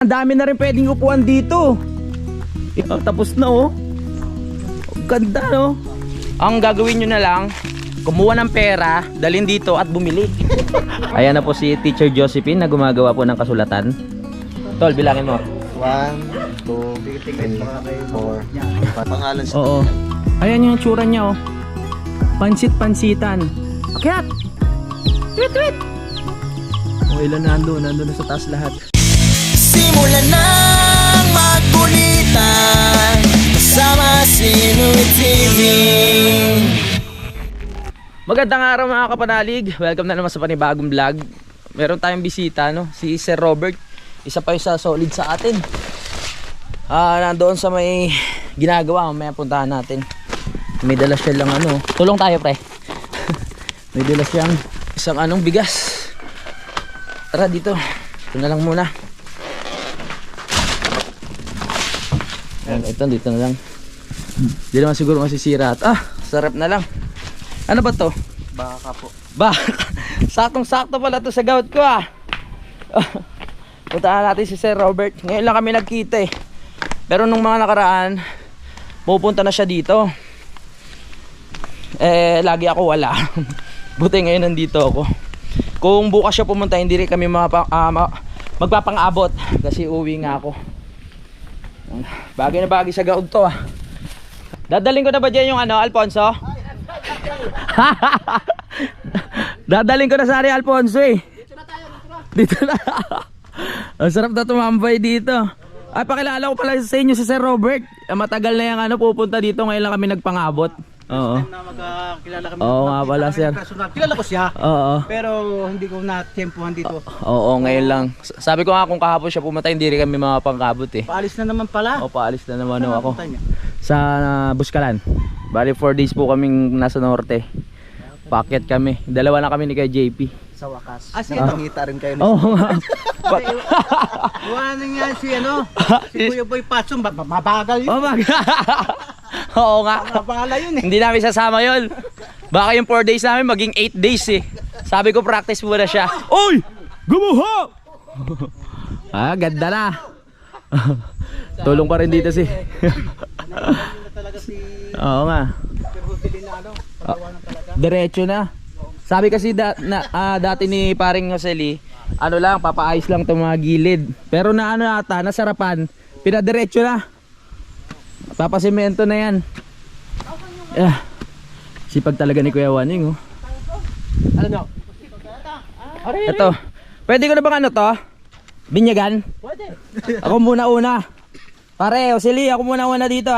ang dami na rin pwedeng upuan dito. Tapos na oh. Ganda no. Ang gagawin nyo na lang, kumuha ng pera, dalhin dito at bumili. Ayan na po si Teacher Josephine na gumagawa po ng kasulatan. Tol, bilangin mo. 1, 2, 3, 4. Pangalan sa Oo. Ayan yung tsura niya oh. Pansit-pansitan. Akyat! Tweet, tweet! Oh, ilan nandun na sa taas lahat. Simulan na magkulitan kasama si Nuy TV. Magandang araw mga kapanalig. Welcome na naman sa panibagong vlog. Meron tayong bisita no, si Sir Robert. Isa pa yung sa solid sa atin. Nandoon sa may ginagawa, mamaya puntahan natin. May dala siya lang ano. Tulong tayo pre. May dala siyang isang anong bigas. Tara dito. Ito na lang muna. Ito dito na lang. Hindi naman siguro masisira at sarap na lang. Ano ba to? Baka po. Baka. Saktong-sakto pala to sa gout ko Puntahan natin si Sir Robert. Ngayon lang kami nagkita eh. Pero nung mga nakaraan, pupunta na siya dito. Lagi ako wala. Buti ngayon nandito ako. Kung bukas siya pumunta, hindi rin kami magpapang-abot. Kasi uwi nga ako. Bagay na bagay sa gaog to Dadaling ko na ba dyan yung ano, Alfonso? Dadaling ko na sa area Alfonso eh. Dito na. Ang sarap na tumambay dito. Ay, pakilala ko pala sa inyo si Sir Robert. Matagal na yung ano, pupunta dito. Ngayon lang kami nagpang-abot. Oo. Na magkakilala kami. Oo nga pala, sir. Kilala ko siya. Oo. Pero hindi ko na-tempuhan dito. Oo, ngayon lang. Sabi ko nga kung kahapon siya pumunta, hindi rin kami mapangkabot eh. Paalis na naman pala. O, paalis na naman Saan ako. napunta niya? Sa Buskalan. Bali 4 days po kaming nasa norte. Paakyat kami. Dalawa na kami ni kay JP. Sa wakas. Sige, nakita rin kayo. Oo nga. Iwanan nga si ano, si Kuya Boy Patson, mabagal yun. Oh my God. Oo nga. Mabala yun eh. Hindi namin sasama yun. Baka yung 4 days namin maging 8 days eh. Sabi ko practice muna siya. Oy! Gumuha! Ganda na. Tulong pa rin dito si. Oo nga. Diretso na. Sabi kasi dati ni paring Josely, ano lang, papaayos lang itong mga gilid. Pero na ano ata, nasarapan, pinadiretso na. Papasemento na yan. Sipag talaga ni Kuya Waning Ano nyo? Ito, pwede ko na bang ano to? Binyagan? Pwede. Ako muna una. Pare, Josely, ako muna una dito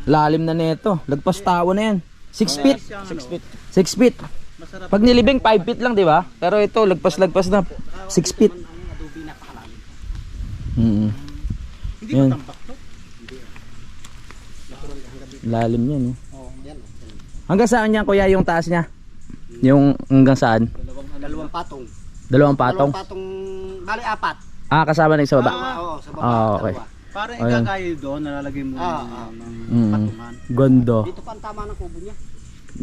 Lalim na nito. Lagpas tao na yan. 6 feet. 6 feet. 6 feet. Pag nilibing 5 feet lang, di ba? Pero ito, lagpas-lagpas na 6 feet. Hindi Yan. ba tambak to? Lalim yan Oo, yan. Hanggang saan yan kuya yung taas niya? Yung hanggang saan? Dalawang patong. Dalawang patong? Dalawang patong, bali apat. Kasama na yung sa baba? Oo, sa baba. Okay. Dalawa. Para Ayan. ikakayo doon, nalalagay mo ng patungan. Ganda. Dito pa ang tama ng kubo niya.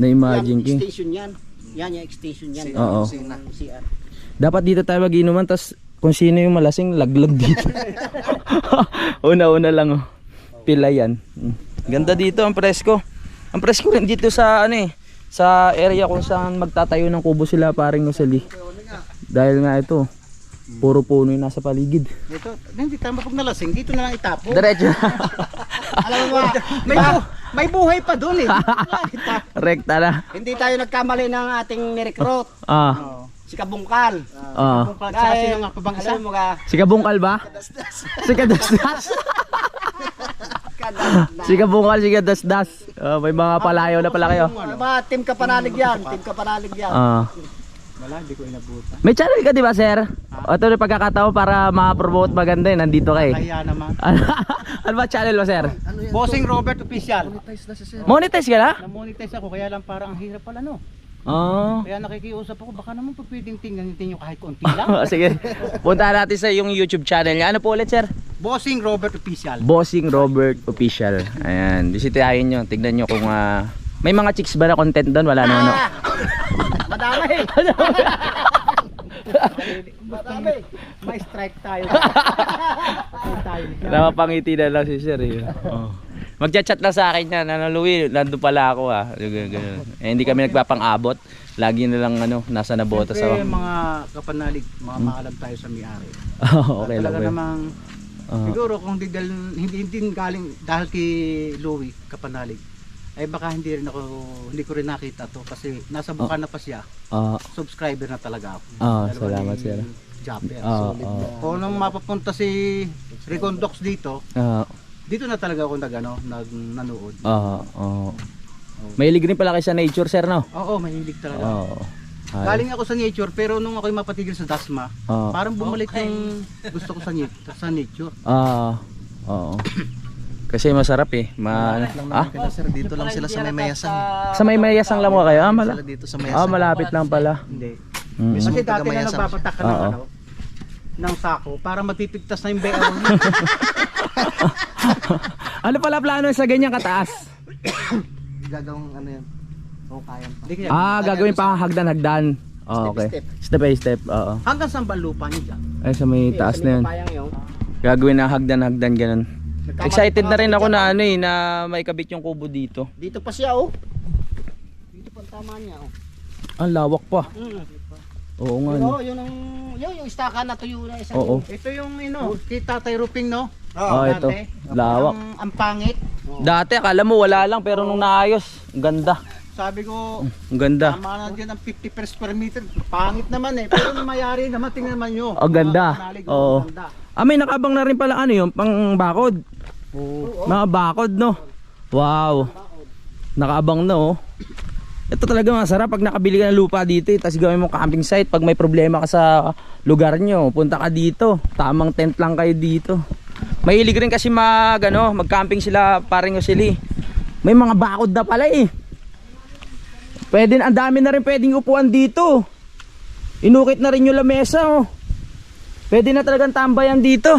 Na-imagine Yan, king. extension yan. Yan yung extension yan. Oo. CR. Dapat dito tayo mag-inuman, tas kung sino yung malasing, laglag dito. Una-una lang pila yan. Ganda dito, ang presko. Ang presko rin dito sa ano sa area kung saan magtatayo ng kubo sila paring Josely. Dahil nga ito, puro puno yung nasa paligid. Dito, hindi tama pag nalasing, dito na lang itapo. Diretso. Alam mo ba, may buhay pa doon eh. Rekta na. Hindi tayo nagkamali ng ating nirecruit. Si Kabungkal. Ah. Sa sino nga pa bang isa? Mo ka. Si Kabungkal ba? Si Kadasdas. Si Kabungkal, si Kadasdas. May mga palayaw na pala kayo. Ano ba, team Kapanalig yan. Team Kapanalig yan. Wala, hindi ko inabutan. May channel ka di ba, sir? O ito na pagkakataon para ma-promote maganda nandito ka eh. Kaya naman. Ano ba channel mo, sir? Bossing Robert Official. Monetize ka na? Na-monetize ako, kaya lang parang ang hirap pala no. Kaya nakikiusap ako, baka naman pwedeng tingnan nyo kahit konti lang. Sige. Punta natin sa yung YouTube channel niya. Ano po ulit, sir? Bossing Robert Official. Bossing Robert Official. Ayan, bisitahin nyo. Tignan nyo kung may mga chicks ba na content doon? Wala naman. Madami. May strike tayo. Patay tayo. Napapangiti na lang si sir eh. Oh. Magchat-chat lang sa akin yan, ano Louie, nandun pala ako ah. Ganun. Eh, hindi kami nagpapang-abot. Lagi na lang ano, nasa nabota sa Siyempre, mga kapanalig, mga maalam tayo sa may-ari. Okay lang Talaga ba yun? namang, siguro kung hindi galing dahil kay Louie kapanalig, ay baka hindi ko rin nakita to kasi nasa Bukana pa siya. Subscriber na talaga ako. Dalawa Salamat ni sir. Japper. Oo. Kung nung mapapunta si Recondox dito, dito na talaga ako nanood. Mahilig rin pala kayo sa nature sir no? Oo, mahilig talaga. Oo. Galing ako sa nature pero nung ako'y mapatigil sa Dasma, parang bumalik yung gusto ko sa nature. Oo. Kasi masarap eh. Sir, dito lang sila sa may mayasang. Sa may mayasang lang mo kayo? Sila dito sa mayasang. Malapit lang pala. Hindi. Mm. Kasi dati na taga-mayasang nagpapatak ka ng sako para mapipigtas na yung bayaw. Ano pala plano sa ganyang kataas? Gagawang ano yan. Oo, kaya pa. Gagawin pa hagdan-hagdan. Okay. Step by step. Oo. Hanggang saan ba ang lupa niyo dyan? Ay sa may taas na yun. Payang yun. Gagawin na hagdan-hagdan ganun. Excited na rin ako na ano eh, na may kabit yung kubo dito. Dito pa siya oh. Dito pa ang tama niya oh. Ang lawak pa. Oo nga. Pero yung istaka na tuyo na isang. Oo. Ito yung kita tayo roofing no? Ito. Lawak. Ang pangit. Dati akala mo wala lang pero nung naayos, ang ganda. Sabi ko, Ang ganda. tama na dyan ang 50 per square meter. Pangit naman eh. Pero nung mayari naman, tingnan naman nyo. Ang ganda. Oo. Ang ganda. May nakabang na rin pala ano yung pang bakod. Mga bakod no. Wow. Nakaabang na oh. Ito talaga masarap pag nakabili ka ng lupa dito eh, tapos gawin mo camping site. Pag may problema ka sa lugar nyo, punta ka dito. Tamang tent lang kayo dito. Mahilig rin kasi mag-camping sila paring Josely. May mga bakod na pala eh. Pwede, ang dami na rin pwedeng upuan dito. Inukit na rin yung lamesa oh. Pwede na talagang tambayan dito.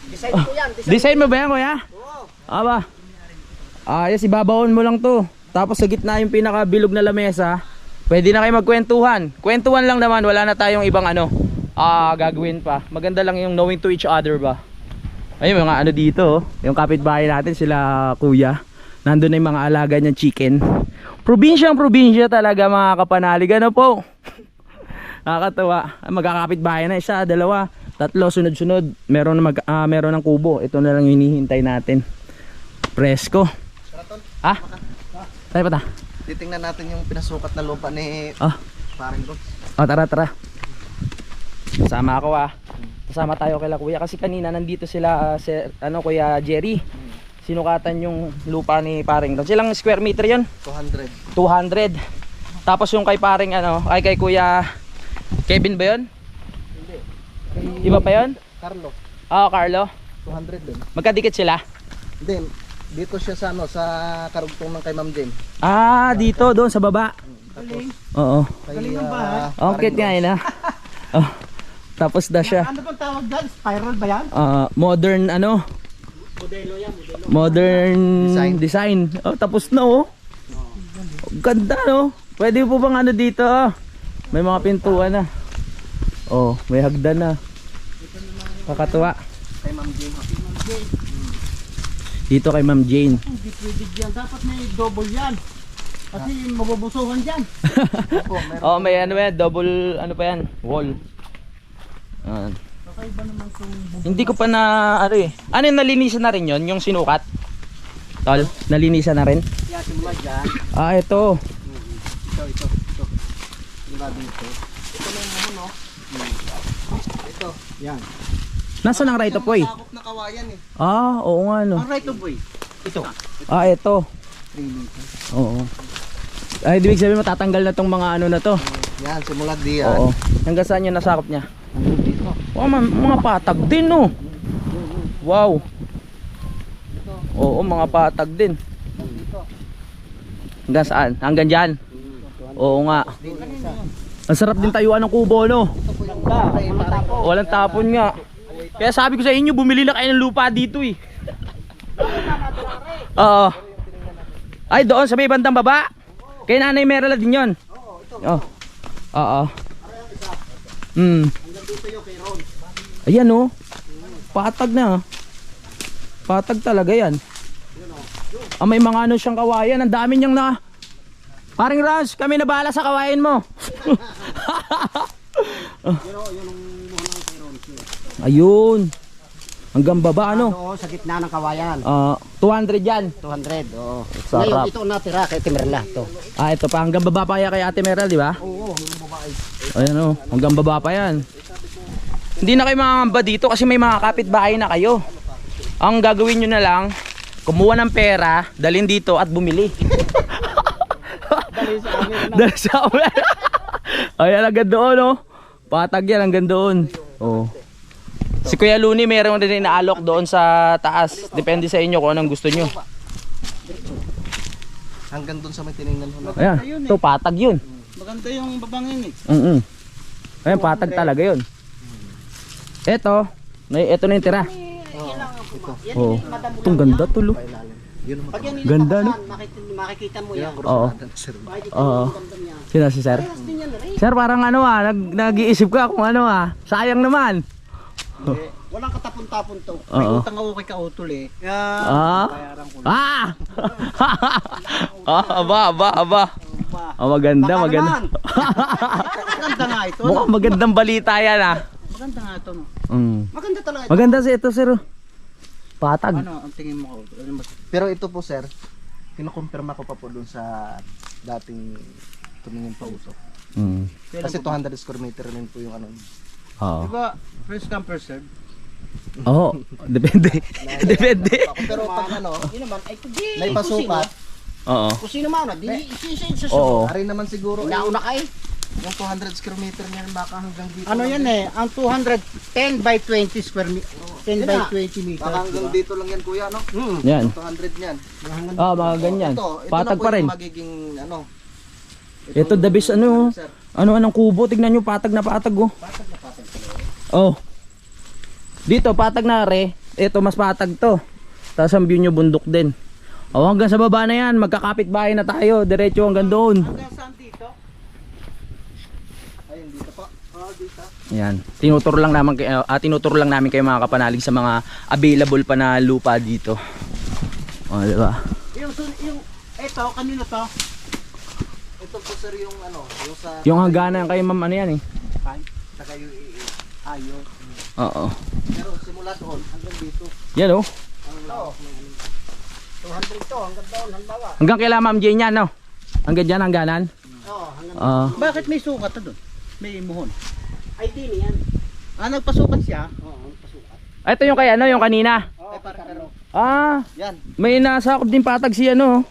Design ko yan. Design mo ba yan kuya? Oo. Aba. Yes, ibabawon mo lang to. Tapos sa gitna yung pinakabilog na lamesa. Pwede na kayo magkwentuhan. Kwentuhan lang naman, wala na tayong ibang gagawin pa. Maganda lang yung knowing to each other ba. Ayun mga dito, yung kapitbahay natin sila kuya. Nandun na yung mga alaga niyang chicken. Probinsya talaga mga kapanalig. Ano po? Nakakatawa. Magkakapitbahay na isa, dalawa, tatlo, sunod-sunod. Meron ng kubo. Ito na lang hinihintay natin. Presko. Tayo pa ta. Titingnan natin yung pinasukat na lupa ni Paring Rox. Tara. Kasama ako Kasama tayo kay kuya kasi kanina nandito sila Kuya Jerry. Sinukatan yung lupa ni Paring Rox. Ilang square meter 'yon? 200. Tapos yung kay Paring kay Kuya Kevin ba 'yon? Hindi. Iba pa 'yon? Carlo. Carlo. 200 din. Magkadikit sila? Hindi. Dito siya sa sa karugtong ng kay Ma'am Jane. Dito doon sa baba. Tapos Oo. kay Okay nga yun Tapos na siya. Ano bang tawag dyan? Spiral ba yan? Modern Modelo yan, modelo. modern design. Tapos na ganda no. Pwede po bang dito may mga pintuan na. May hagdan na. Kakatuwa. kay Ma'am Jane. Dito kay Ma'am Jane. Hindi pwede dyan. Dapat may double yan. Kasi mabubusuhan dyan. Opo, meron. May yan, double pa yan, wall. Kakaiba naman itong Hindi ko pa na yung nalinisan na rin yon yung sinukat? Tol, nalinisan na rin? Yan, simula dyan. Ito. Ito. Diba dito? Ito na yung no? Ito. yan. Nasaan ang right of way? Sakop na kawayan eh. Oo nga no. Ang right of way. Ito. Ito. 3 meters. Oo. Ibig sabihin matatanggal na tong mga na to. Yan, simula diyan. Oo. Hanggang saan yung nasakop niya? Mga patag din no. Wow. Oo, mga patag din. Hanggang saan? Hanggang dyan? Oo nga. Ang sarap din tayuan ng kubo no. Walang tapon nga. Kaya sabi ko sa inyo, bumili na kayo ng lupa dito eh. Oo. Ay, doon sa may bandang baba. Kay Nanay Merala din yun. Oo. Hanggang dito yung kay Ron. Ayan oh. Patag na. Patag talaga yan. May mga ano siyang kawayan. Ang dami niyang na. Paring Rans, kami na bahala sa kawayan mo. Yun ang muhon ng kay Ron. Ayun. Hanggang baba ano? Ano, sa gitna ng kawayan. 200 yan. 200, oo. Sarap. Ngayon, ito natira kay Timerla. To. Ito pa. Hanggang baba pa yan kay Ate Meral, di ba? Oo, yung babae. Ayan oh. Hanggang baba pa yan. Hindi na kayo mangangamba dito kasi may mga kapitbahay na kayo. Ang gagawin nyo na lang, kumuha ng pera, dalhin dito at bumili. Dali sa amin. Ano? Dahil sa amin. Ayan, hanggang doon oh. Patag yan hanggang doon. Oh. Si Kuya Luni mayroon din inaalok doon sa taas. Depende sa inyo kung anong gusto nyo. Hanggang doon sa may tiningnan mo. Ayan, ito patag yun. Maganda yung babangin eh. Ayan, patag talaga yun. Ito na yung tira. Oo. Itong ganda tulo. Pag yan Ganda, no? makikita mo yan. Oo. Oo. Sino si Sir? Parehas din yan, Ray. Sir, parang ano nag-iisip ka kung ano sayang naman. Walang katapon-tapon to. May Oo. utang ako kay Kautol eh. Bayaran ko lang. Aba. Maganda. Baka naman. Maganda nga ito. Mukhang magandang balita yan Maganda nga ito no. Maganda talaga ito. Maganda si ito, Sir. Patag. Ano ang tingin mo Kautol? Ano ba? Pero ito po sir, kinukumpirma ko pa po dun sa dating tumingin pa usok. Kasi 200 square meter rin po yung ano. Oo. Diba first come first serve? Oo. Depende. Depende. Pero pag ano, Yun naman, ay kundi. may pasukat, Oo. Kung sino man, di isa Oo. ari naman siguro Nauna ka eh. yung 200 square meter niyan baka hanggang dito. Ano yan eh, ang 210 by 20 square meter. 10 by 20 meters. Baka hanggang dito lang yan kuya no? Yan. 200 niyan. Mga ganyan. Ito Patag na po pa rin. yung magiging ano. Ito the best ano. Sir. Anong kubo, tignan nyo, patag na patag oh. Oh. Dito, patag na re. Ito, mas patag to. Tapos ang view nyo, bundok din. Oh, hanggang sa baba na yan, magkakapit bahay na tayo. Diretso hanggang doon. Hanggang saan dito? Ayun dito po. Dito. Yan. Tinuturo lang namin kayo mga kapanalig sa mga available pa na lupa dito. Oh, di ba? Ito, kanino to? Ito po sir yung ano, yung sa Yung hangganan kay ma'am ano yan eh. saka yung Ayo. Oo. pero simula doon hanggang dito. Yan oh. Ito. 200 to, hanggang doon, halimbawa. Hanggang kailan ma'am Jane yan no? Hanggang dyan hangganan? Oo, hanggang Bakit may sukat to doon? May muhon. ID niyan. Nagpasukat siya. Oo, pasukat. Ito yung kay ano, yung kanina. Oo, pero Yan. May nasakop din patag si ano.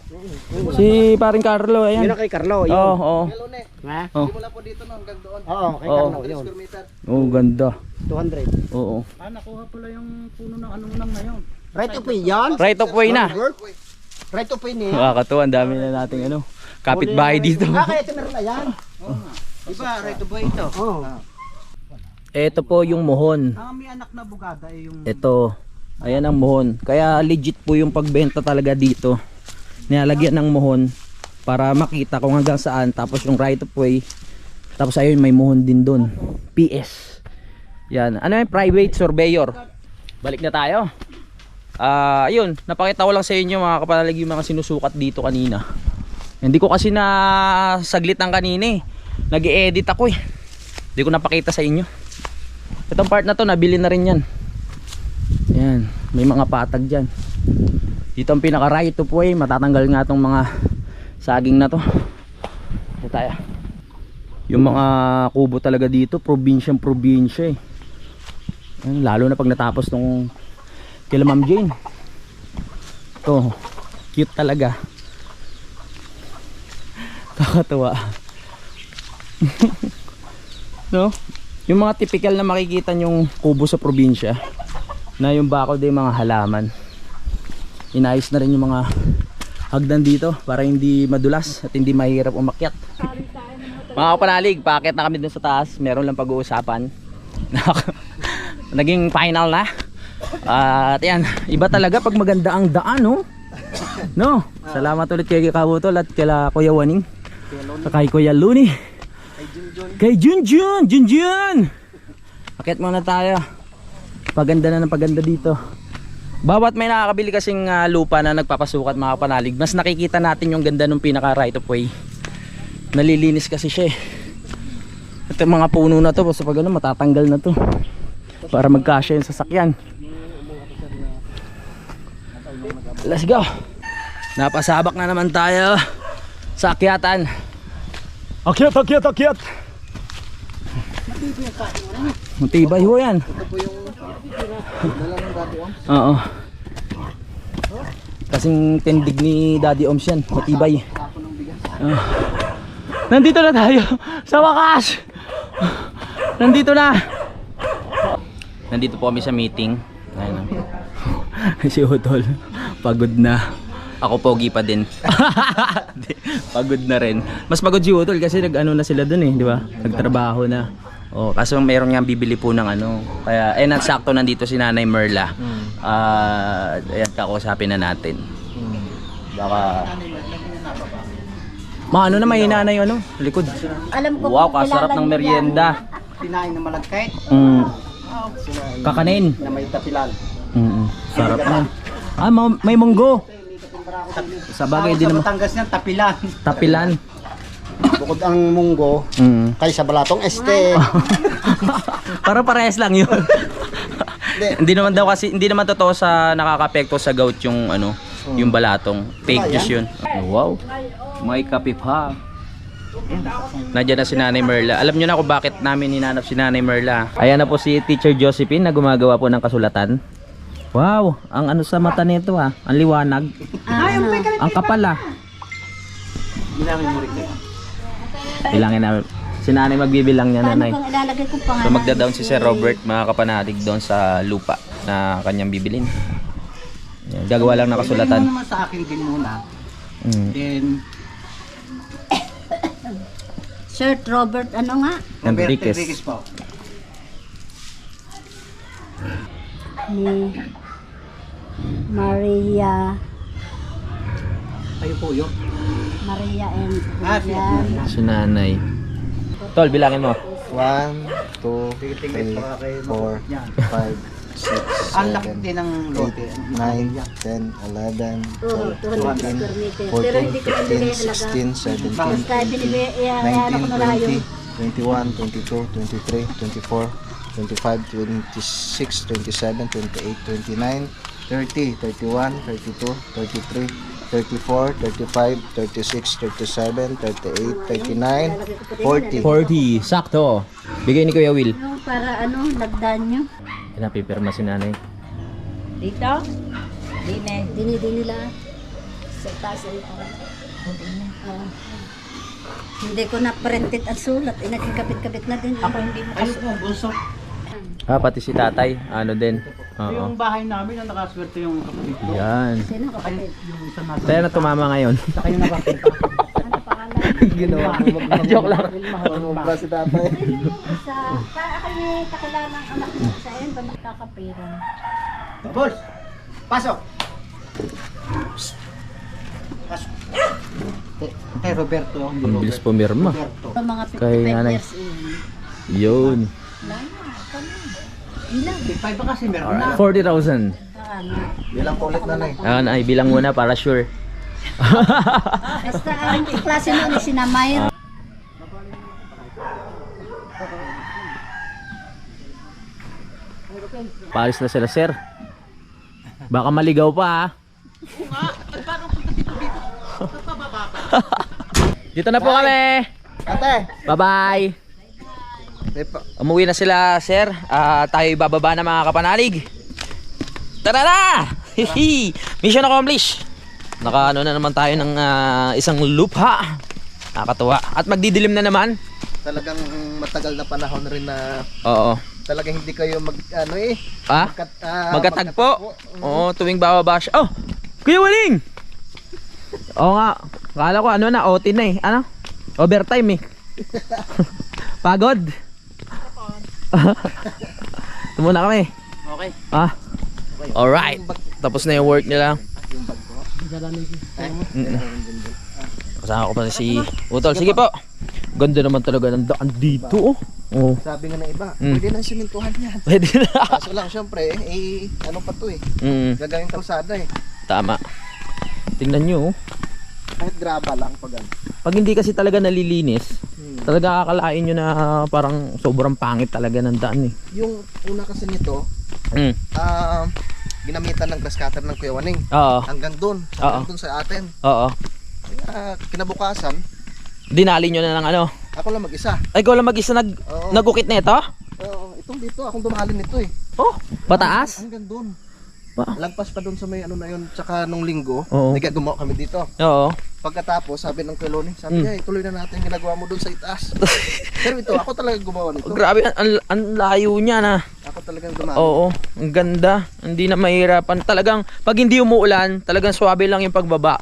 Si paring Carlo, yun ayan. ang kay Carlo, yun. Oo. Hello ne. Ha? Oh. Simula po dito no hanggang doon. Oo, kay Oo. Carlo, 200 yun. square meter. Oh, ganda. 200. Oo. Nakuha pala yung puno ng ano nang ngayon. Right of way yan. Right of way na. Right of way niya. Nakakatuwa, ang dami na nating ano, kapitbahay dito. Kaya Timerla yan. Diba right to buy ito? Oo. Ito po yung muhon. Ang may anak na bugada ay yung Ito. Ayan ang muhon. Kaya legit po yung pagbenta talaga dito. Nilalagyan ng muhon para makita kung hanggang saan. Tapos yung right of way. Tapos ayun, may muhon din doon. PS. Yan. Ano yung private surveyor? Balik na tayo. Ayun, napakita ko lang sa inyo mga kapanalig yung mga sinusukat dito kanina. Hindi ko kasi na saglit ng kanina eh. Nag-i-edit ako eh. Hindi ko napakita sa inyo. Itong part na to, nabili na rin yan. Yan, may mga patag dyan. Dito ang pinaka right of way. Matatanggal nga tong mga saging na to. Ito tayo. Yung mga kubo talaga dito, probinsyang probinsya eh. Yan, lalo na pag natapos tong kila Ma'am Jane. Ito, cute talaga. Kakatuwa. No? Yung mga typical na makikita yung kubo sa probinsya, na yung bakod ay mga halaman. Inayos na rin yung mga hagdan dito para hindi madulas at hindi mahirap umakyat. Mga kapanalig, paakyat na kami dun sa taas. Meron lang pag-uusapan. Naging final na. At yan, iba talaga pag maganda ang daan, no? No? Salamat ulit kay Kabutol at kay Kuya Waning. Kay Kuya Luni. Kay Junjun! Junjun! Akit muna tayo. Paganda na ng paganda dito. Bawat may nakakabili kasing lupa na nagpapasukat mga kapanalig, mas nakikita natin yung ganda ng pinaka right of way. Nalilinis kasi siya eh. Ito mga puno na to, basta pag ano matatanggal na to para magkasya yung sasakyan. Let's go. Napasabak na naman tayo sa akyatan. Akyat, akyat, akyat. Matibay ho yan. Oo. Kasing tindig ni Daddy Oms yan. Matibay. Nandito na tayo sa wakas. Nandito na. Nandito po kami sa meeting. Ayun. Si Utol pagod na. Ako pogi pa din. Pagod na rin. Mas pagod si Utol kasi nag-ano na sila dun eh, di ba? Nagtrabaho na. Oh, kaso meron nga bibili po ng ano. Kaya nagsakto nandito si Nanay Merla. Ayan, kakausapin na natin. Baka maano na may nanay ano, likod. Alam ko Wow, kung kasarap kilala ng niyo merienda. Pinain na malagkait Kakanin. na may tapilan. Sarap na. May munggo. Sa bagay din Sa naman. Batangas niyan, tapilan. Tapilan. Bukod ang munggo, kaysa balatong este. Para parehas lang yun. Hindi naman daw kasi, hindi naman totoo sa nakaka-apekto sa gout yung ano, yung balatong. Fake news yun. Wow. May kape pa. Nandiyan na si Nanay Merla. Alam nyo na kung bakit namin hinanap si Nanay Merla. Ayan na po si Teacher Josephine na gumagawa po ng kasulatan. Wow, ang ano sa mata nito ah, ang liwanag. Ang kapal ah. Bilangin na. Si Nanay magbibilang niya, paano Nanay. kung ilalagay kong pangalan? So magda-down si Sir Robert, mga kapanatig doon sa lupa na kanyang bibilin. Yan, gagawa lang ng kasulatan. Ibigay mo naman sa akin din muna. Then, Sir Robert, ano nga? Enriquez. Enriquez po. Ni Maria. Kayo po yun. Maria and Ah, Julian. Si Nanay. Tol, bilangin mo. 1, 2, 3, 4, 5, 6, Ang laki din ng lote. 9, 10, 11, Oo, 200 square meter. Pero 14, hindi ko nabigay 15, halaga. 16, 17, Basta binibigay, ano ko na lang 19, yung 20, 21, 22, 23, 24, 25, 26, 27, 28, 29, 30, 31, 32, 33, 34, 35, 36, 37, 38, 39, 40. 40, sakto. Bigay ni Kuya Will. yung para ano, lagdan nyo. Pinapipirma si Nanay. Dito? Dini nila. Sa taas ay hindi ko na printed ang sulat. Nagkikabit-kabit na din. Ako hindi mo Ayun po, bunso. Pati si Tatay, ano din. Oo. Yung bahay namin, ang nakaswerte yung kapatid ko. Yan. Sino kapatid? Yung isa nasa. Tayo na tumama ngayon. Sa kayo nakakita. Ano pangalan? Ginawa mo Joke lang. Mamubra si tatay. Sa, para kami kakulangan ng anak mo sa iyo, ba magkakapira? Boss! Pasok! Pasok. Kay Roberto. Ang bilis pumirma. Roberto. Mga 55 Kay nanay. years old. Yun. Ilan? 55 ba kasi meron na? 40,000. Ano? Bilang po ulit nanay. Ay, bilang muna para sure. Basta ang klase mo ni Sinamay. Paalis na sila, sir. Baka maligaw pa ha. Dito na po kami. Ate! Bye-bye. Umuwi na sila, sir. Tayo bababa na mga kapanalig. Tara na! Hihi! Mission accomplished. Naka ano na naman tayo ng isang lupa. Nakakatuwa. At magdidilim na naman. Talagang matagal na panahon rin na Oo. talagang hindi kayo Magkatagpo. Oo, tuwing bababa siya. Oh! Kuya Waling! Oo nga. Kala ko ano na, OT na eh. Ano? Overtime eh. Pagod? Tumuna kami. Okay. Alright. Tapos na yung work nila. Kasama ko pa si Utol. Sige po. Ganda naman talaga ng daan dito oh. Oh. Sabi nga ng iba, Mm. pwede nang simentuhan yan. Pwede na. Kaso lang, syempre, ano pa to eh. Gagawin kalsada eh. Tama. Tingnan nyo oh. Kahit graba lang pag ano. Pag hindi kasi talaga nalilinis, talaga akalain nyo na parang sobrang pangit talaga ng daan eh. Yung una kasi nito, Mm. ginamitan ng grass cutter ng Kuya Waning. Oo. Hanggang doon sa atin. Oo. Kinabukasan, Dinali nyo na ng ano. ako lang mag-isa. Ay, ikaw lang mag-isa Oo. nagukit na ito? Oo, itong dito, akong dumalin nito eh. Oh, pataas? Hanggang doon. Pa? Lagpas pa doon sa may ano na yun, tsaka nung linggo, Oo. gumawa kami dito. Oo. Pagkatapos, sabi ng Kuya Loni, sabi niya, ituloy na natin yung ginagawa mo doon sa itaas. Pero ito, ako talaga gumawa nito. Oh, grabe, ang layo niya na. Ako talagang dumaan. Oo, ang ganda. Hindi na mahirapan. Talagang, pag hindi umuulan, talagang swabe lang yung pagbaba.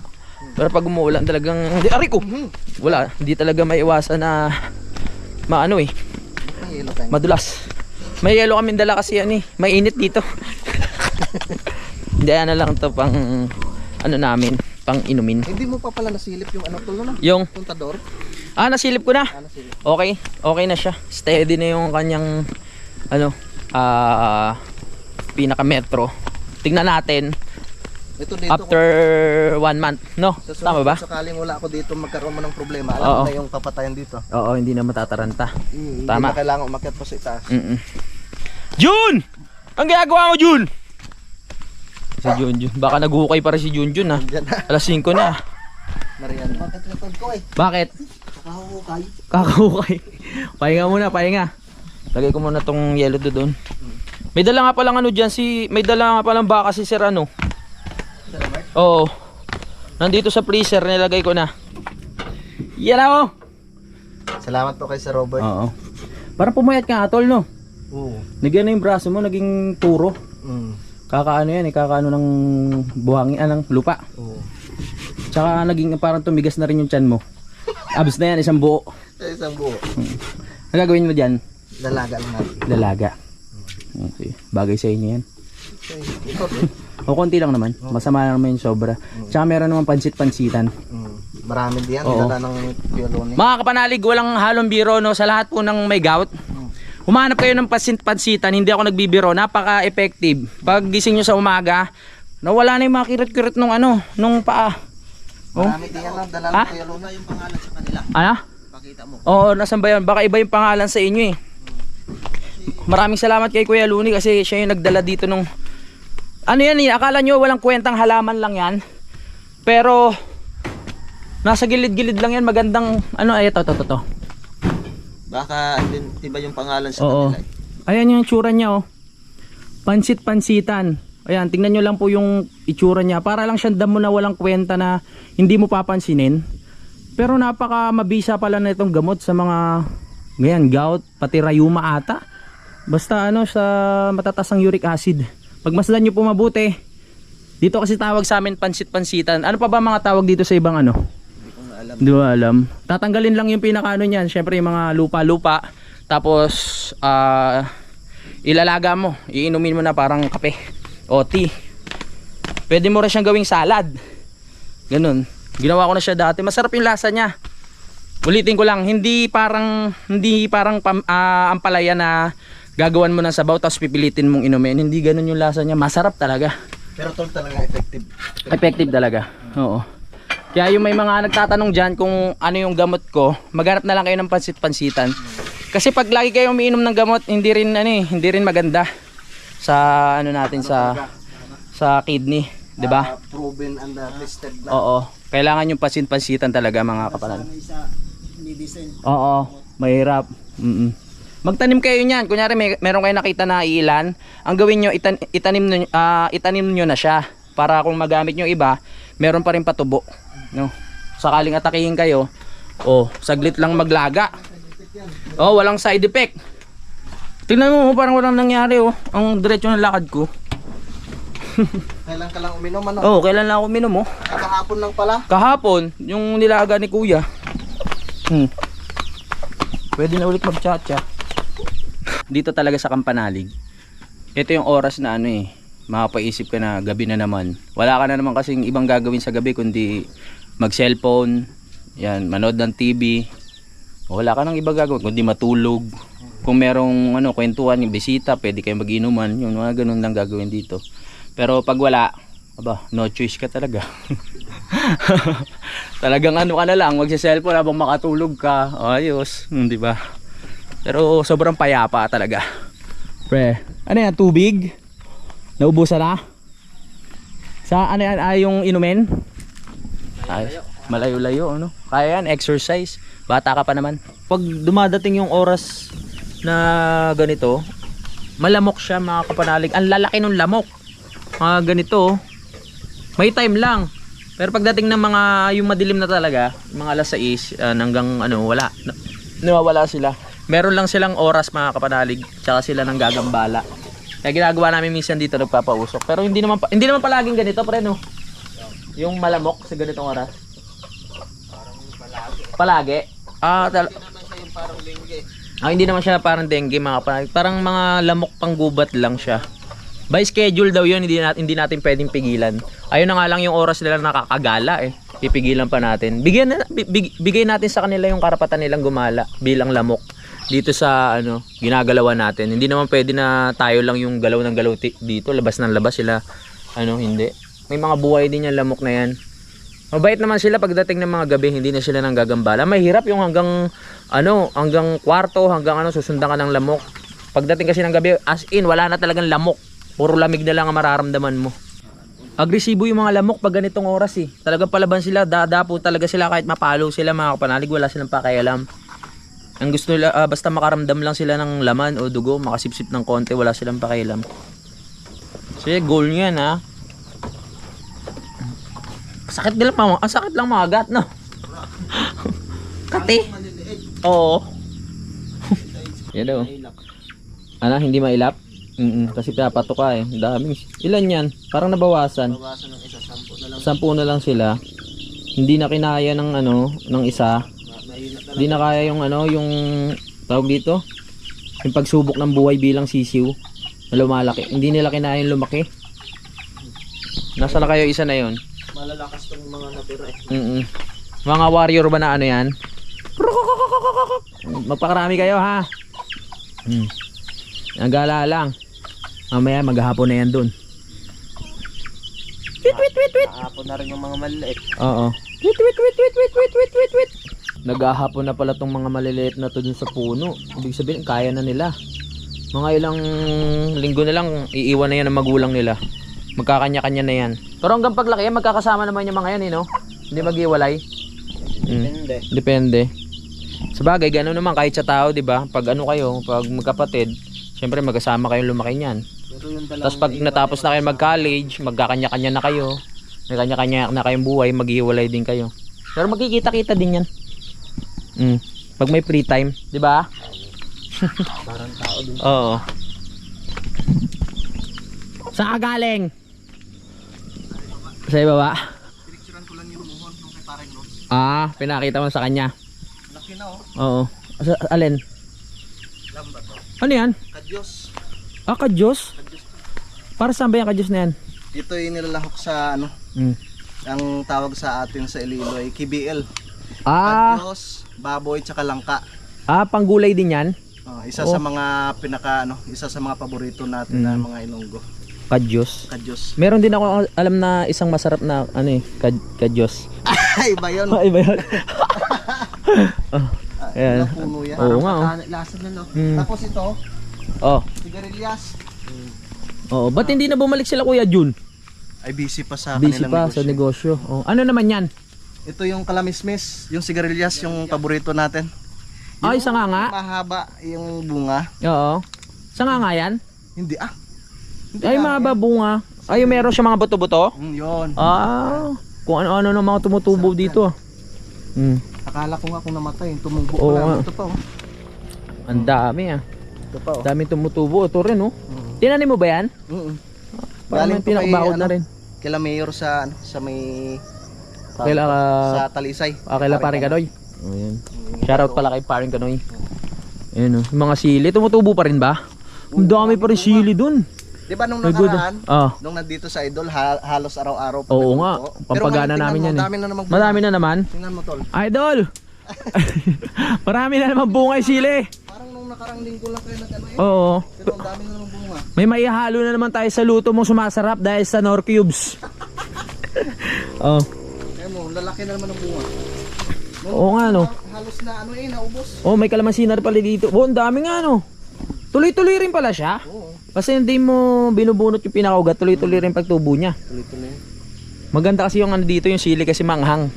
Pero pag umuulan, talagang, aray ko! Wala, hindi talaga maiwasan na, maano eh, May yelo tayo. madulas. May yelo kami dala kasi yan eh. Mainit dito. Hindi, ano lang to pang, ano namin, pang inumin. Hindi mo pa pala nasilip yung ano to, no? Yung, Puntador. nasilip ko na. Nasilip. Okay, okay na siya. Steady na yung kanyang ano, pinaka metro. Tingnan natin Ito dito, after 1 month, no? sa Tama ba? sakaling wala ako dito magkaroon mo ng problema, Oo. alam mo na yung papatayan dito. Oo, hindi na matataranta. Hindi Tama. na kailangan umakyat pa sa itaas. Jun! Ang ginagawa mo, Jun? Si Jun. Baka naghukay pa rin si Jun ha. Diyan na. Alas 5 na. Marian. Bakit likod ko eh? Bakit? Kakahukay. Kakahukay. Pahinga muna, pahinga. Lagay ko muna tong yellow doon. May dala nga palang ano dyan may dala nga palang baka si Sir ano. Oo. Nandito sa freezer, nilagay ko na. Yan ako. Salamat po kay Sir Robert. Oo. Parang pumayat ka tol no. Oo. Nagyan na yung braso mo, naging turo. Mm. Kakaano yan, kakaano ng buhangin, ng lupa. Oo. Tsaka naging parang tumigas na rin yung tiyan mo. Abis na yan, isang buo. Sa isang buo. Ang gagawin mo dyan? Dalaga lang natin. Dalaga. Okay. Bagay sa inyo yan. Okay. Ikaw din. O konti lang naman, masama lang naman yung sobra. Tsaka meron naman pansit-pansitan. Marami diyan. Oo. Dala ng Kuya Loni. Mga kapanalig, walang halong biro no, sa lahat po ng may gout. Humanap kayo ng pansit-pansitan, hindi ako nagbibiro, napaka-effective. Pag gising nyo sa umaga, nawala na yung mga kirit-kirit nung ano, nung paa. Marami diyan lang. Dala ng Kuya Loni. Yung pangalan sa kanila. Ano? Pakita mo. Oo, nasan ba yan? Baka iba yung pangalan sa inyo eh. Maraming salamat kay Kuya Luni kasi siya yung nagdala dito nung... Ano yan eh, akala nyo walang kwentang halaman lang yan. Pero, nasa gilid-gilid lang yan, magandang... Ano, ay ito. Baka iba yung pangalan sa Oo. kanila. Ayan yung itsura niya oh. Pansit-pansitan. Ayan, tingnan nyo lang po yung itsura niya. Para lang siyang damo na walang kwenta na hindi mo papansinin. Pero napaka mabisa pala na itong gamot sa mga ganyan, gout, pati rayuma ata. Basta ano, sa matatas ang uric acid. Pagmasdan nyo po mabuti. Dito kasi tawag sa amin pansit-pansitan. Ano pa ba mga tawag dito sa ibang ano? Hindi ko alam. Tatanggalin lang yung pinakaano niyan. Syempre yung mga lupa-lupa. Tapos ilalaga mo. Iinumin mo na parang kape o tea. Pwede mo rin siyang gawing salad. Ganun. Ginawa ko na siya dati. Masarap yung lasa niya. Ulitin ko lang, hindi parang ampalaya na gagawan mo ng sabaw tapos pipilitin mong inumin. Hindi ganun yung lasa niya. Masarap talaga. Pero tol talaga effective. Effective talaga. Oo. Kaya yung may mga nagtatanong dyan kung ano yung gamot ko, maghanap na lang kayo ng pansit-pansitan. Kasi pag lagi kayo umiinom ng gamot, hindi rin maganda sa ano natin sa kidney, 'di ba? Proven and tested na. Oo. Kailangan yung pansit-pansitan talaga mga kapanan. Oo, mahirap. Magtanim kayo niyan. Kunyari meron kayo nakita na ilan, ang gawin nyo itanim nyo na siya para kung magamit nyo iba, meron pa rin patubo, no? Sakaling atakihin kayo, saglit lang maglaga. Walang side effect. Tingnan mo, parang walang nangyari ang diretso ng lakad ko. Kailan ka lang uminom ano? Kailan lang ako uminom Kahapon lang pala. Kahapon, yung nilaga ni Kuya. Pwede na ulit mag-chat-chat. Dito talaga sa Kampanalig. Ito yung oras na makapaisip ka na gabi na naman. Wala ka na naman kasing ibang gagawin sa gabi kundi mag-cellphone, yan, manood ng TV, Wala ka nang iba gagawin kundi matulog. Kung merong ano, kwentuhan, yung bisita, pwede kayong mag-inuman. Yung mga ganun lang gagawin dito. Pero pag wala, aba, no choice ka talaga. Talagang ano ka na lang, magsi-cellphone habang makatulog ka. Ayos, di ba? Pero sobrang payapa talaga. Pre, ano yan, tubig? Naubusan na? Sa ano yan, yung inumin? Ay, malayo-layo, ano? Kaya yan, exercise. Bata ka pa naman. Pag dumadating yung oras na ganito, malamok siya mga kapanalig. Ang lalaki ng lamok. Mga ganito, may time lang. Pero pagdating ng mga yung madilim na talaga, mga alas 6 hanggang ano, wala. Nawawala sila. Meron lang silang oras mga kapanalig, tsaka sila nang gagambala. Kaya ginagawa namin minsan dito nagpapausok. Pero hindi naman palaging ganito, pre, no? Yung malamok sa ganitong oras. Palagi. Hindi naman siya parang dengue mga kapanalig. Parang mga lamok panggubat lang siya. By schedule daw yun, hindi natin pwedeng pigilan. Ayun na nga lang yung oras nila nakakagala eh. Pipigilan pa natin. Bigay natin sa kanila yung karapatan nilang gumala bilang lamok dito sa ano, ginagalawan natin. Hindi naman pwede na tayo lang yung galaw ng galaw dito, labas ng labas sila. Ano, hindi. May mga buhay din yung lamok na yan. Mabait naman sila pagdating ng mga gabi, hindi na sila nang gagambala. Mahirap yung hanggang kwarto, hanggang susundan ka ng lamok. Pagdating kasi ng gabi, as in, wala na talagang lamok. Puro lamig na lang ang mararamdaman mo. Agresibo yung mga lamok pag ganitong oras eh. Talagang palaban sila, dadapo talaga sila kahit mapalo sila mga kapanalig, wala silang pakialam. Ang gusto nila, basta makaramdam lang sila ng laman o dugo, makasipsip ng konti, wala silang pakialam. So goal nyo yan ha. Sakit lang mga gat, no? Kati. Oo. Yan daw. Ano, hindi mailap? Kasi pinapato ka eh. Daming. Ilan yan? Parang nabawasan. Bawasan ng isa, 10 na lang. 10 na lang sila. Hindi na kinaya ng ng isa. Hindi na kaya yung yung tawag dito. Yung pagsubok ng buhay bilang sisiw na lumalaki. Hindi nila kinaya yung lumaki. Nasa na kayo isa na yon? Malalakas tong mga natira eh. Mga warrior ba na ano yan? Magpakarami kayo ha. Ang gala lang. Mamaya maghahapon na yan dun. Wit. Hapon na rin yung mga maliliit. Oo. Wit. Naghahapon na pala tong mga maliliit na to dun sa puno. Ibig sabihin kaya na nila. Mga ilang linggo na lang iiwan na yan ng magulang nila. Magkakanya-kanya na yan. Pero hanggang paglaki yan, magkakasama naman yung mga yan no? Hindi mag-iwalay. Depende. Sabagay, gano'n naman kahit sa tao, di ba? Pag kayo, pag magkapatid, syempre magkasama kayong lumaki niyan. Tapos pag natapos na kayo mag-college, magkakanya-kanya na kayo. May kanya-kanya na kayong buhay, maghihiwalay din kayo. Pero magkikita-kita din yan. Pag may free time, di ba? Parang tao din. Oo. Saan ka galing? Sa ibaba? Pinicturean ko lang yung muhon nung kay Parang Rods. Pinakita mo sa kanya. Laki na oh. Oo. Alin? Lamba to. Ano yan? Kadyos. Kadyos? Para saan ba yung kadyos na yan? Ito yung nilalahok sa ang tawag sa atin sa Iloilo ay KBL. Kadyos, baboy, tsaka langka. Panggulay din yan? Isa sa mga isa sa mga paborito natin na mga Ilonggo. Kadyos. Kadyos. Meron din ako alam na isang masarap na kadyos. Ay, ba yun? Ay ba yun? Ayan. Puno yan. Oo nga. Lasa na no. Tapos ito, sigarilyas. Oo. Ba't hindi na bumalik sila Kuya Jun? Ay busy pa sa Busy kanilang pa negosyo. sa negosyo. Ano naman yan? Ito yung kalamismis, yung sigarilyas, yung paborito natin. Ay, isa nga nga. Mahaba yung bunga. Oo. Isa nga nga yan? Hindi Hindi Ay, mahaba bunga. Ay, meron siya mga buto-buto? Yun. Kung ano-ano ng mga tumutubo dito. Akala ko nga kung namatay, tumubo Oo pa nga. lang. Ito pa Ang dami Ito pa Dami tumutubo. Ito rin Tinanim mo ba yan? Parang may pinakabakod na rin. Kila mayor sa may Kaila sa Talisay. Kaila Paring Kanoy. Ayan. Shoutout pala kay Paring Kanoy. Ayan yung mga sili. Tumutubo pa rin ba? Ang dami pa rin sili dun. Di ba nung My God. nakaraan, nung nandito sa Idol, halos araw-araw pa Oo nga. nagluto. Pampagana Pero namin yan madami na namang Madami na naman. Tingnan mo tol. Idol! Marami na naman bunga yung sili. Parang nung nakarang linggo lang kayo nag-ano eh. Oo. Pero ang dami na naman bunga. May maihalo na naman tayo sa luto mong sumasarap dahil sa Nor Cubes. Oh. Kaya mo, lalaki na naman ang bunga. Oo nga no. Halos na ano eh, naubos. Oh, may kalamansi na rin pala dito. Oh, ang dami nga no. Tuloy-tuloy rin pala siya. Oo. Kasi hindi mo binubunot yung pinakaugat, tuloy-tuloy rin pagtubo niya. Tuloy-tuloy. Maganda kasi yung ano dito, yung sili kasi manghang.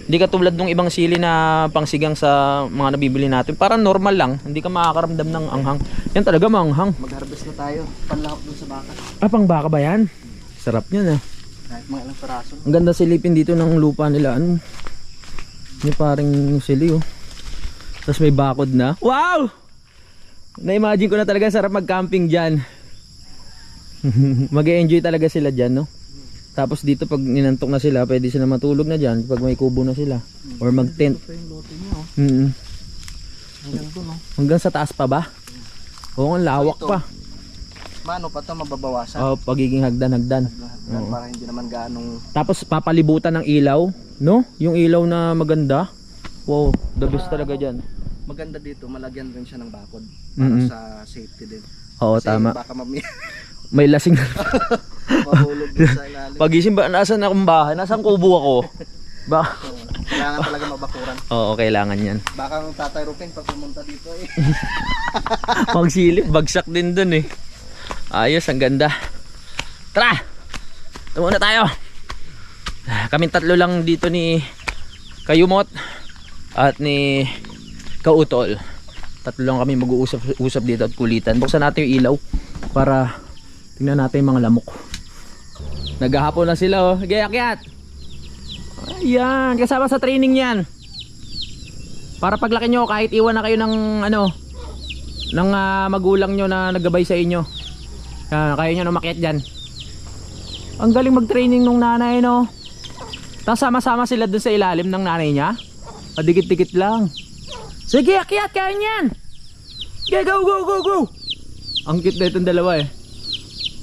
Hindi katulad ng ibang sili na pangsigang sa mga nabibili natin. Parang normal lang, hindi ka makakaramdam ng anghang. Yan talaga manghang. Mag-harvest na tayo. Panlahap dun sa baka. Ah, pang baka ba yan? Sarap niyan ah. Kahit mga ilang peraso. Ang ganda silipin dito ng lupa nila. Ano? May parang sili oh. Tapos may bakod na. Wow! Na-imagine ko na talaga sarap mag-camping dyan. Mag-e-enjoy talaga sila dyan, no? Tapos dito pag ninantok na sila, pwede sila matulog na dyan pag may kubo na sila. Or mag-tent. Ito yung lote niya oh. Hanggang dun oh. Hanggang sa taas pa ba? Oo, ang lawak Ito. pa. Mano pa ito mababawasan. Oh, pagiging hagdan-hagdan. Oo. Para hindi naman gaanong Tapos papalibutan ng ilaw, no? Yung ilaw na maganda. Wow, the best talaga dyan. maganda dito, malagyan rin siya ng bakod para sa safety din. Oo, Kasi tama. baka May lasing. mahulog din sa ilalim. Pagising ba, nasan akong bahay? Nasaan kubo ako? Ba? Kailangan talaga mabakuran. Oo, kailangan yan. Baka ang Tatay Rupeng pag pumunta dito eh. Pagsilip, bagsak din dun eh. Ayos, ang ganda. Tara! Ito muna tayo. Kaming tatlo lang dito ni Kayumot at ni Kautol. Tatlo lang kami mag-uusap dito at kulitan. Buksan natin yung ilaw para tingnan natin yung mga lamok. Naghahapon na sila oh. Gayakyat! Ayan, kasama sa training yan. Para paglaki nyo, kahit iwan na kayo ng ano, ng magulang nyo na naggabay sa inyo, kaya nyo na umakyat dyan. Ang galing mag-training nung nanay, no? Tapos sama-sama sila dun sa ilalim ng nanay niya. Padikit-dikit lang. Sige, akyat, kaya nyan! Okay, go, go, go, go! Ang cute na itong dalawa eh.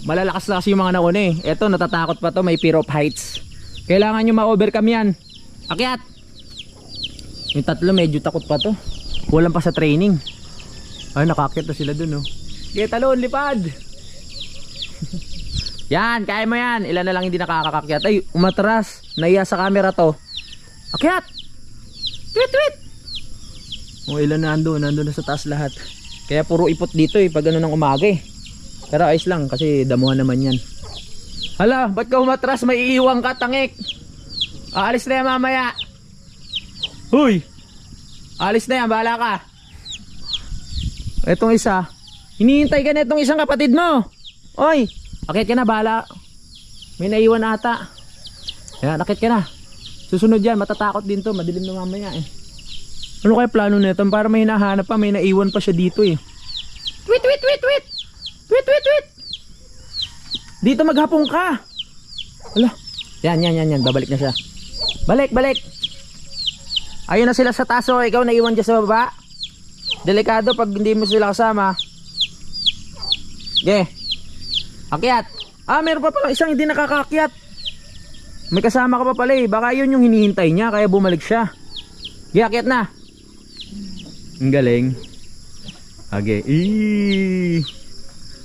Malalakas na kasi yung mga nauna eh. Eto, natatakot pa to, may fear of heights. Kailangan nyo ma-overcome yan. Akyat! Yung tatlo medyo takot pa to. Kulang pa sa training. Ay, nakakyat na sila dun oh. Okay, talon, lipad! Yan, kaya mo yan. Ilan na lang hindi nakakakakyat. Ay, umatras. Naiya sa camera to. Akyat! Tweet, tweet! O, ilan na ando na sa taas lahat. Kaya puro ipot dito eh, pag ano ng umaga eh. Pero ayos lang, kasi damuhan naman yan. Hala, ba't ka umatras? May iiwang ka, tangik. Aalis na yan mamaya. Huy! Aalis na yan, bahala ka. Etong isa. Hinihintay ka na itong isang kapatid mo. Oy! Akit ka na, bahala. May naiwan ata. Yan, akit ka na. Susunod yan, matatakot din to. Madilim na mamaya eh. Ano kaya plano nito? Para may hinahanap pa, may naiwan pa siya dito eh. Tweet, tweet, tweet, tweet! Tweet, tweet, tweet! Dito maghapong ka. Hala. Yan. Babalik na siya. Balik, balik. Ayun na sila sa taso. Ikaw naiwan dyan sa baba. Delikado pag hindi mo sila kasama. Okay. Akyat. Ah, meron pa pala isang hindi nakakakyat. May kasama ka pa pala eh. Baka yun yung hinihintay niya kaya bumalik siya. Okay, akyat na. Ang galing. Okay.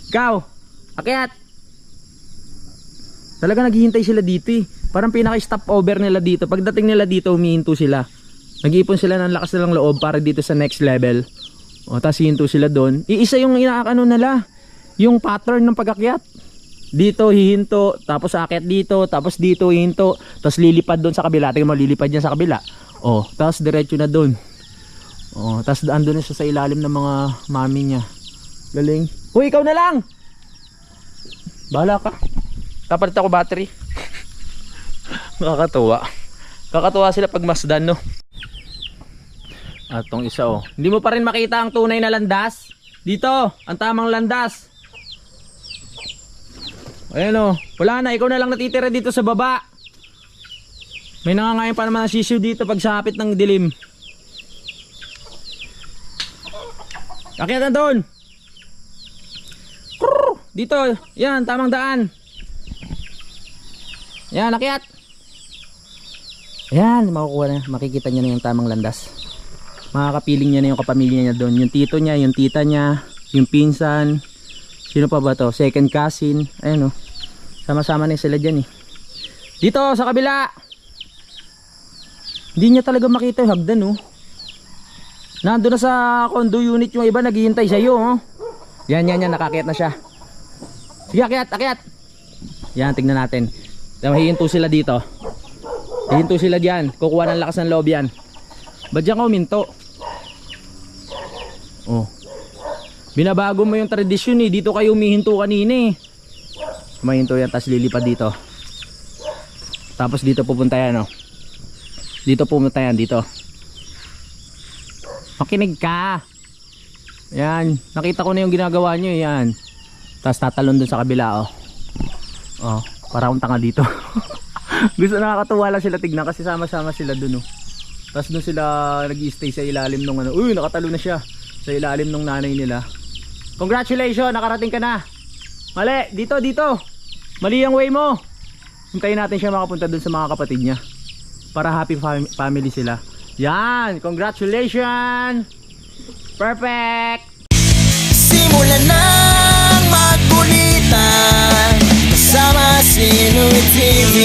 Ikaw. Akyat. Talaga naghihintay sila dito eh. Parang pinaka-stopover nila dito. Pagdating nila dito, humihinto sila. Nag-iipon sila ng lakas nilang loob para dito sa next level. O, tapos hihinto sila doon. Iisa yung inaakano nila. Yung pattern ng pag-akyat. Dito, hihinto. Tapos akyat dito. Tapos dito, hihinto. Tapos lilipad doon sa kabila. Tingnan mo, lilipad niya sa kabila. O, tapos diretso na doon. O, tapos daan doon siya sa ilalim ng mga mami niya. Galing. Uy, ikaw na lang! Bahala ka. Kapalit ako battery. Nakakatuwa. Kakatuwa sila pag masdan, no? At tong isa, oh. Hindi mo pa rin makita ang tunay na landas. Dito, ang tamang landas. Ayan, oh. Wala na, ikaw na lang natitira dito sa baba. May nangangain pa naman ng sisiw dito pag sapit ng dilim. Akyat na doon. Dito, yan, tamang daan. Yan, akyat. Yan, makukuha na. Makikita nyo na yung tamang landas. Makakapiling niya na yung kapamilya niya doon. Yung tito niya, yung tita niya, yung pinsan. Sino pa ba to? Second cousin. Ayan, oh. Sama-sama na sila dyan eh. Dito sa kabila. Hindi niya talaga makita yung hagdan, oh. Nandun na sa condo unit yung iba, naghihintay sa iyo, oh. Yan, nakakit na siya. Sige, akyat. Yan, tignan natin. Hihinto sila dito. Hihinto sila dyan. Kukuha ng lakas ng loob yan. Ba't dyan ka uminto? Oh. Binabago mo yung tradisyon eh. Dito kayo umihinto kanina eh. Umihinto yan, tapos lilipad dito. Tapos dito pupunta yan, oh. Dito pumunta yan, dito. Makinig ka. Yan, nakita ko na yung ginagawa nyo, yan. Tapos tatalon dun sa kabila, oh. Oh, para akong tanga dito. Gusto, nakakatuwa lang sila tignan kasi sama-sama sila dun, oh. Tapos dun sila nag-i-stay sa ilalim nung ano. Uy, nakatalo na siya sa ilalim nung nanay nila. Congratulations, nakarating ka na. Mali, dito. Mali ang way mo. Hintayin natin siya makapunta dun sa mga kapatid niya. Para happy family sila. Yan, congratulations. Perfect. Simulan ng magkulitan kasama si Louie TV.